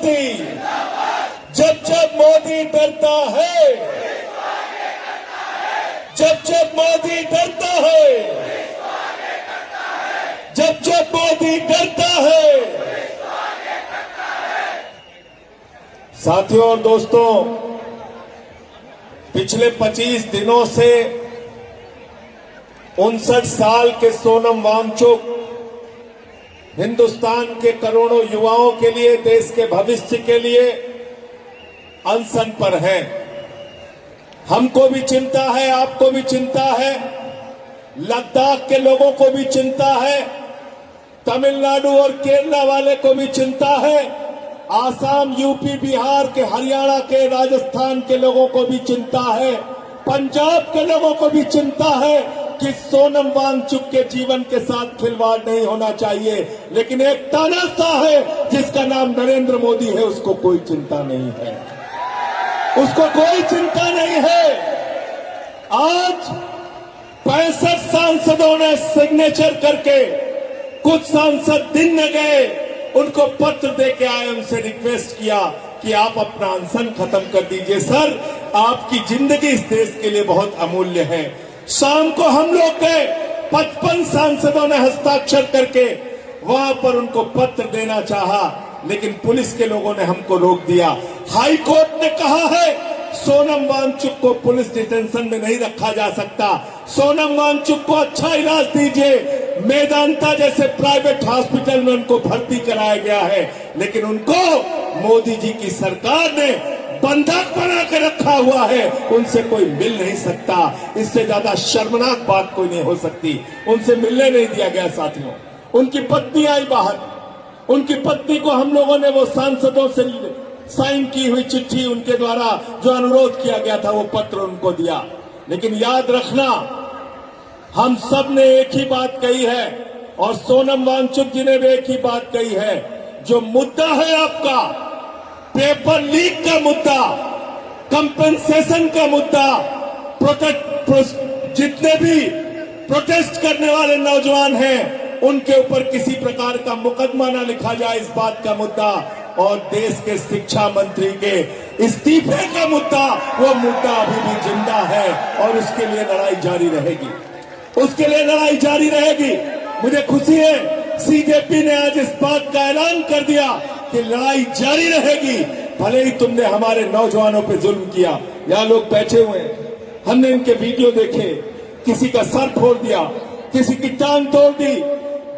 मोदी, जब जब मोदी डरता है, जब जब मोदी डरता है, जब जब मोदी डरता है। साथियों और दोस्तों, पिछले 25 दिनों से 59 साल के सोनम वांगचुक हिंदुस्तान के करोड़ों युवाओं के लिए, देश के भविष्य के लिए अनशन पर हैं। हमको भी चिंता है, आपको भी चिंता है, लद्दाख के लोगों को भी चिंता है, तमिलनाडु और केरला वाले को भी चिंता है, आसाम, यूपी, बिहार के, हरियाणा के, राजस्थान के लोगों को भी चिंता है, पंजाब के लोगों को भी चिंता है कि सोनम वांगचुक के जीवन के साथ खिलवाड़ नहीं होना चाहिए। लेकिन एक तानाशाह है जिसका नाम नरेंद्र मोदी है, उसको कोई चिंता नहीं है, उसको कोई चिंता नहीं है। आज 65 सांसदों ने सिग्नेचर करके, कुछ सांसद दिन न गए, उनको पत्र देके आए, उनसे रिक्वेस्ट किया कि आप अपना अनशन खत्म कर दीजिए। सर, आपकी जिंदगी इस देश के लिए बहुत अमूल्य है। शाम को हम लोग गए, 55 सांसदों ने हस्ताक्षर करके वहां पर उनको पत्र देना चाहा, लेकिन पुलिस के लोगों ने हमको रोक दिया। हाई कोर्ट ने कहा है सोनम वांगचुक को पुलिस डिटेंशन में नहीं रखा जा सकता, सोनम वांगचुक को अच्छा इलाज दीजिए। मेदांता जैसे प्राइवेट हॉस्पिटल में उनको भर्ती कराया गया है, लेकिन उनको मोदी जी की सरकार ने बंधक बना के रखा हुआ है, उनसे कोई मिल नहीं सकता। इससे ज्यादा शर्मनाक बात कोई नहीं हो सकती। उनसे मिलने नहीं दिया गया। साथियों, उनकी पत्नी आई बाहर, उनकी पत्नी को हम लोगों ने वो सांसदों से साइन की हुई चिट्ठी, उनके द्वारा जो अनुरोध किया गया था, वो पत्र उनको दिया। लेकिन याद रखना, हम सब ने एक ही बात कही है और सोनम वांगचुक जी ने भी एक ही बात कही है। जो मुद्दा है आपका, पेपर लीक का मुद्दा, कंपेंसेशन का मुद्दा, जितने भी प्रोटेस्ट करने वाले नौजवान हैं, उनके ऊपर किसी प्रकार का मुकदमा न लिखा जाए, इस बात का मुद्दा, और देश के शिक्षा मंत्री के इस्तीफे का मुद्दा, वो मुद्दा अभी भी जिंदा है और उसके लिए लड़ाई जारी रहेगी, उसके लिए लड़ाई जारी रहेगी। मुझे खुशी है सीजेपी ने आज इस बात का ऐलान कर दिया कि लड़ाई जारी रहेगी, भले ही तुमने हमारे नौजवानों पे जुल्म किया। यहाँ लोग बैठे हुए हैं, हमने इनके वीडियो देखे, किसी का सर फोड़ दिया, किसी की टांग तोड़ दी,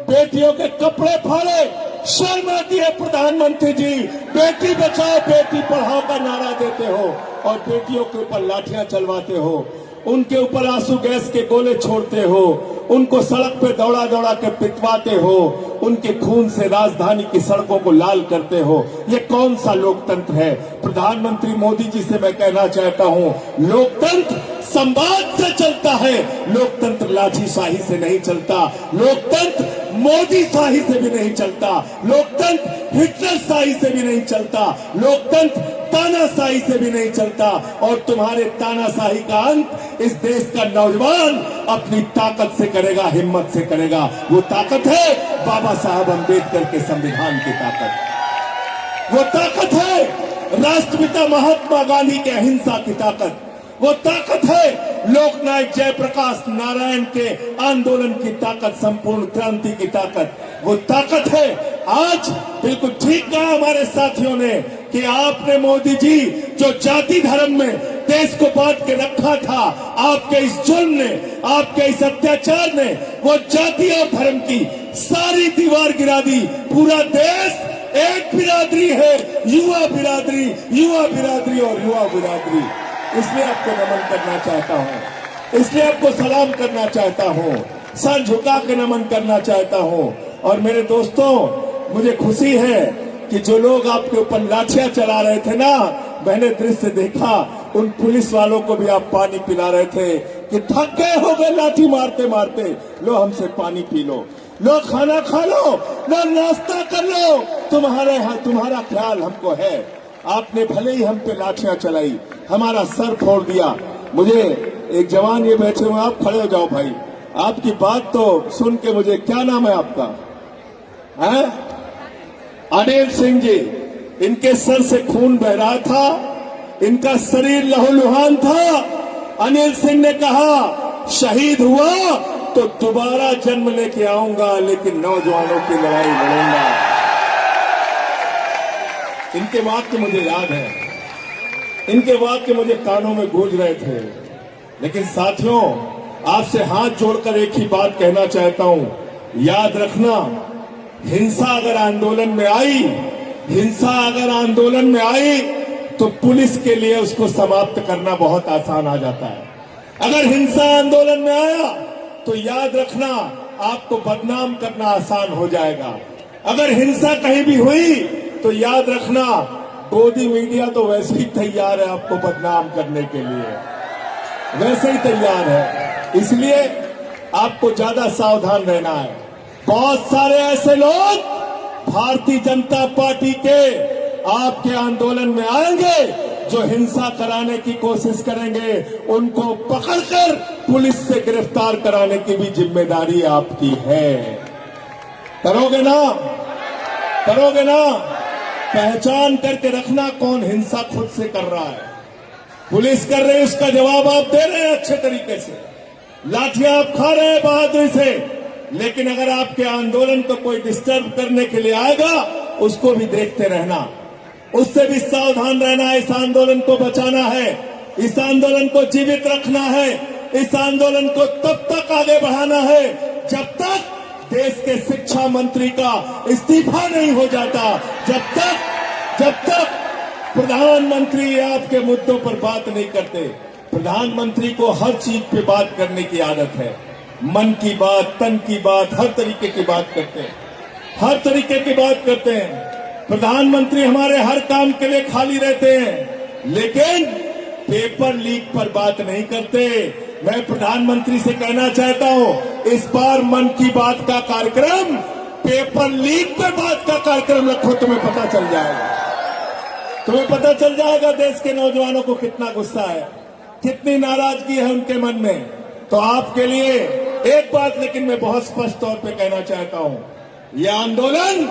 बेटियों के कपड़े फाड़े। शर्म आती है प्रधानमंत्री जी, बेटी बचाओ बेटी पढ़ाओ का नारा देते हो और बेटियों के ऊपर लाठियां चलवाते हो, उनके ऊपर आंसू गैस के गोले छोड़ते हो, उनको सड़क पे दौड़ा दौड़ा के पिटवाते हो, उनके खून से राजधानी की सड़कों को लाल करते हो। ये कौन सा लोकतंत्र है? प्रधानमंत्री मोदी जी से मैं कहना चाहता हूं, लोकतंत्र संवाद से चलता है, लोकतंत्र लाठीशाही से नहीं चलता, लोकतंत्र मोदी शाही से भी नहीं चलता, लोकतंत्र हिटलर शाही से भी नहीं चलता, लोकतंत्र तानाशाही से भी नहीं चलता। और तुम्हारे तानाशाही का अंत इस देश का नौजवान अपनी ताकत से करेगा, हिम्मत से करेगा। वो ताकत है बाबा साहब अम्बेडकर के संविधान की ताकत, वो ताकत है राष्ट्रपिता महात्मा गांधी के अहिंसा की ताकत, वो ताकत है लोकनायक जयप्रकाश नारायण के आंदोलन की ताकत, संपूर्ण क्रांति की ताकत, वो ताकत है। आज बिल्कुल ठीक कहा हमारे साथियों ने कि आपने मोदी जी जो जाति धर्म में देश को बांट के रखा था, आपके इस जुल्म ने, आपके इस अत्याचार ने वो जाति और धर्म की सारी दीवार गिरा दी। पूरा देश एक बिरादरी है, युवा बिरादरी, युवा बिरादरी और युवा बिरादरी। इसलिए आपको नमन करना चाहता हूं, इसलिए आपको सलाम करना चाहता हूं, सर झुका के नमन करना चाहता हूं। और मेरे दोस्तों, मुझे खुशी है कि जो लोग आपके ऊपर लाठियां चला रहे थे ना, मैंने दृश्य देखा, उन पुलिस वालों को भी आप पानी पिला रहे थे कि थक गए हो गए लाठी मारते मारते, लो हमसे पानी पी लो, लो खाना खा लो, लो नाश्ता कर लो, तुम्हारा ख्याल हमको है। आपने भले ही हम पे लाठियां चलाई, हमारा सर फोड़ दिया। मुझे एक जवान ये बैठे हुए, आप खड़े हो जाओ भाई, आपकी बात तो सुन के मुझे, क्या नाम है आपका? है अनिल सिंह जी, इनके सर से खून बह रहा था, इनका शरीर लहूलुहान था। अनिल सिंह ने कहा शहीद हुआ तो दोबारा जन्म लेके आऊंगा, लेकिन नौजवानों की लड़ाई लड़ूंगा। इनके वाक्य मुझे याद है, इनके वाक्य मुझे कानों में गूंज रहे थे। लेकिन साथियों, आपसे हाथ जोड़कर एक ही बात कहना चाहता हूं, याद रखना, हिंसा अगर आंदोलन में आई, हिंसा अगर आंदोलन में आई तो पुलिस के लिए उसको समाप्त करना बहुत आसान आ जाता है। अगर हिंसा आंदोलन में आया तो याद रखना, आपको बदनाम करना आसान हो जाएगा। अगर हिंसा कहीं भी हुई तो याद रखना, गोदी मीडिया तो वैसे ही तैयार है आपको बदनाम करने के लिए, वैसे ही तैयार है। इसलिए आपको ज्यादा सावधान रहना है। बहुत सारे ऐसे लोग भारतीय जनता पार्टी के आपके आंदोलन में आएंगे जो हिंसा कराने की कोशिश करेंगे। उनको पकड़कर पुलिस से गिरफ्तार कराने की भी जिम्मेदारी आपकी है। करोगे ना? करोगे ना? पहचान करके रखना कौन हिंसा खुद से कर रहा है। पुलिस कर रही है, उसका जवाब आप दे रहे हैं अच्छे तरीके से, लाठियां आप खा रहे हैं बहादुरी से। लेकिन अगर आपके आंदोलन को कोई डिस्टर्ब करने के लिए आएगा, उसको भी देखते रहना, उससे भी सावधान रहना है। इस आंदोलन को बचाना है, इस आंदोलन को जीवित रखना है, इस आंदोलन को तब तक आगे बढ़ाना है जब तक देश के शिक्षा मंत्री का इस्तीफा नहीं हो जाता, जब तक प्रधानमंत्री आपके मुद्दों पर बात नहीं करते। प्रधानमंत्री को हर चीज पे बात करने की आदत है, मन की बात, तन की बात, हर तरीके की बात करते हैं, हर तरीके की बात करते हैं। प्रधानमंत्री हमारे हर काम के लिए खाली रहते हैं, लेकिन पेपर लीक पर बात नहीं करते। मैं प्रधानमंत्री से कहना चाहता हूं, इस बार मन की बात का कार्यक्रम पेपर लीक पर बात का कार्यक्रम रखो, तुम्हें पता चल जाएगा। तुम्हें पता चल जाएगा देश के नौजवानों को कितना गुस्सा है, कितनी नाराजगी है उनके मन में। तो आपके लिए एक बात लेकिन मैं बहुत स्पष्ट तौर पे कहना चाहता हूं, यह आंदोलन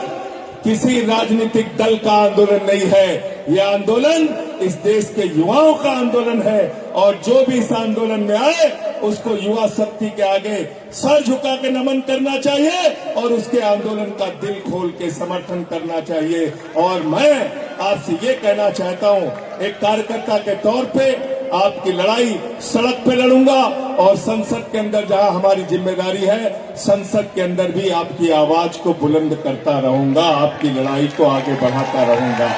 किसी राजनीतिक दल का आंदोलन नहीं है, यह आंदोलन इस देश के युवाओं का आंदोलन है। और जो भी इस आंदोलन में आए उसको युवा शक्ति के आगे सर झुका के नमन करना चाहिए और उसके आंदोलन का दिल खोल के समर्थन करना चाहिए। और मैं आपसे ये कहना चाहता हूं, एक कार्यकर्ता के तौर पे आपकी लड़ाई सड़क पे लड़ूंगा और संसद के अंदर जहां हमारी जिम्मेदारी है, संसद के अंदर भी आपकी आवाज को बुलंद करता रहूंगा, आपकी लड़ाई को आगे बढ़ाता रहूंगा।